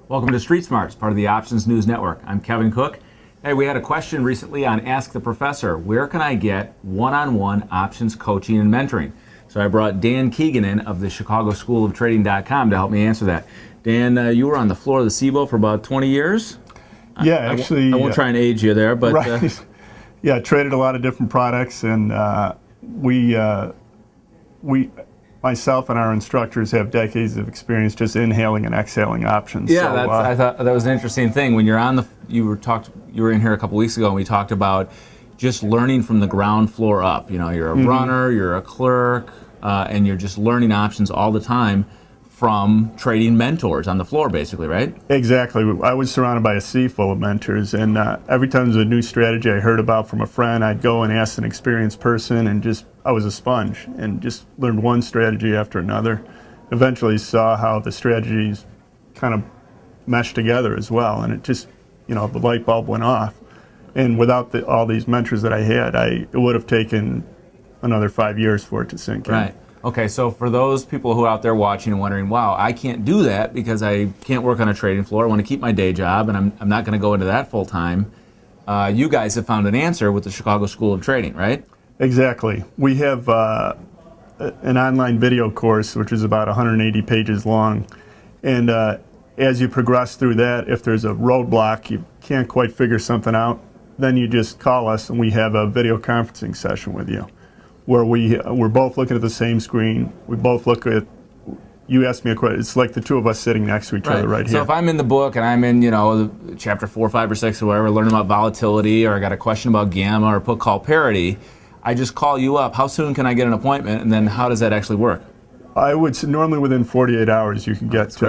Welcome to Street Smarts, part of the Options News Network. I'm Kevin Cook. Hey, we had a question recently on Ask the Professor. Where can I get one-on-one options coaching and mentoring? So I brought Dan Keegan in of the Chicago School of Trading.com to help me answer that. Dan, you were on the floor of the SIBO for about 20 years? Yeah, actually. I won't try and age you there, but... Right. Yeah, I traded a lot of different products, and myself and our instructors have decades of experience just inhaling and exhaling options. Yeah, so, I thought that was an interesting thing. When you're on the, you were in here a couple weeks ago, and we talked about just learning from the ground floor up. You know, you're a runner, you're a clerk, and you're just learning options all the time from trading mentors on the floor, basically, right? Exactly. I was surrounded by a sea full of mentors, and every time there was a new strategy I heard about from a friend, I'd go and ask an experienced person, and I was a sponge and just learned one strategy after another. Eventually saw how the strategies kind of meshed together as well, and it just, you know, the light bulb went off. And without all these mentors that I had, it would have taken another 5 years for it to sink in. Right. Okay, so for those people who are out there watching and wondering, wow, I can't do that because I can't work on a trading floor. I want to keep my day job, and I'm not going to go into that full time. You guys have found an answer with the Chicago School of Trading, right? Exactly. We have an online video course, which is about 180 pages long. And as you progress through that, if there's a roadblock, you can't quite figure something out, then you just call us and we have a video conferencing session with you, where we're both looking at the same screen. We both look at, you asked me a question, it's like the two of us sitting next to each other right here. So if I'm in the book and I'm in, you know, chapter 4, 5, or 6 or whatever, learning about volatility, or I got a question about gamma or put call parity, I just call you up. How soon can I get an appointment, and then how does that actually work? I would say normally within 48 hours you can get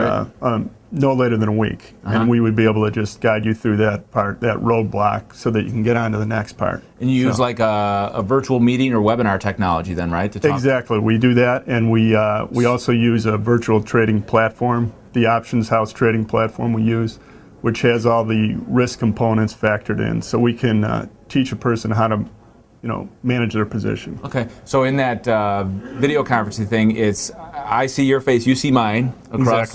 no later than a week, and we would be able to just guide you through that part, that roadblock, so that you can get on to the next part. And you use like a virtual meeting or webinar technology then, right? To talk? Exactly. We do that, and we also use a virtual trading platform, the Options House trading platform we use, which has all the risk components factored in, so we can teach a person how to, you know, manage their position. Okay, so in that video conferencing thing, it's I see your face, you see mine across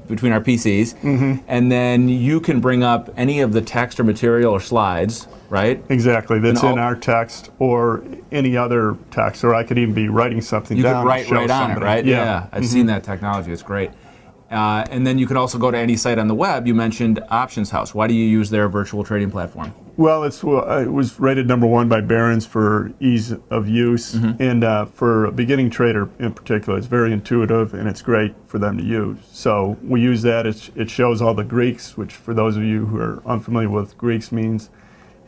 between our PCs, and then you can bring up any of the text or material or slides, right? Exactly, that's in our text or any other text, or I could even be writing something down. You could write right on it, right? Yeah, I've seen that technology, it's great. And then you can also go to any site on the web. You mentioned Options House. Why do you use their virtual trading platform? Well, it was rated #1 by Barron's for ease of use, and for a beginning trader in particular, it's very intuitive and it's great for them to use. So we use that. It shows all the Greeks, which for those of you who are unfamiliar with Greeks means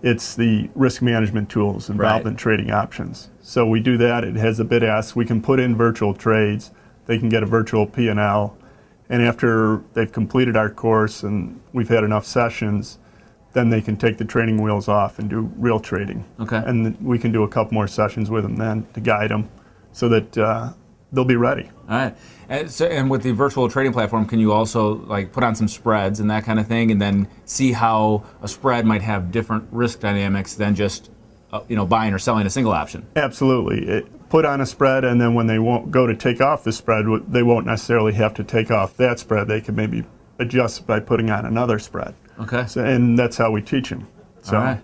it's the risk management tools involved in trading options. So we do that. It has a bid ask. We can put in virtual trades. They can get a virtual P&L. And after they've completed our course and we've had enough sessions, then they can take the training wheels off and do real trading. Okay. And we can do a couple more sessions with them then to guide them so that they'll be ready. All right. And with the virtual trading platform, can you also like put on some spreads and that kind of thing, and then see how a spread might have different risk dynamics than just you know, buying or selling a single option? Absolutely. Put on a spread, and then when they won't go to take off the spread, they won't necessarily have to take off that spread. They can maybe adjust by putting on another spread. Okay. So, and that's how we teach them. So. All right.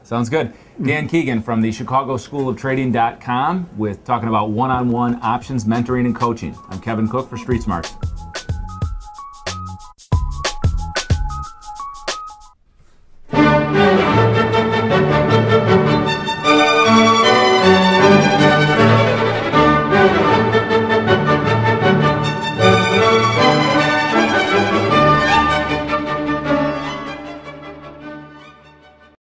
Sounds good. Dan Keegan from the Chicago School of Trading.com with talking about one-on-one options mentoring and coaching. I'm Kevin Cook for Street Smarts.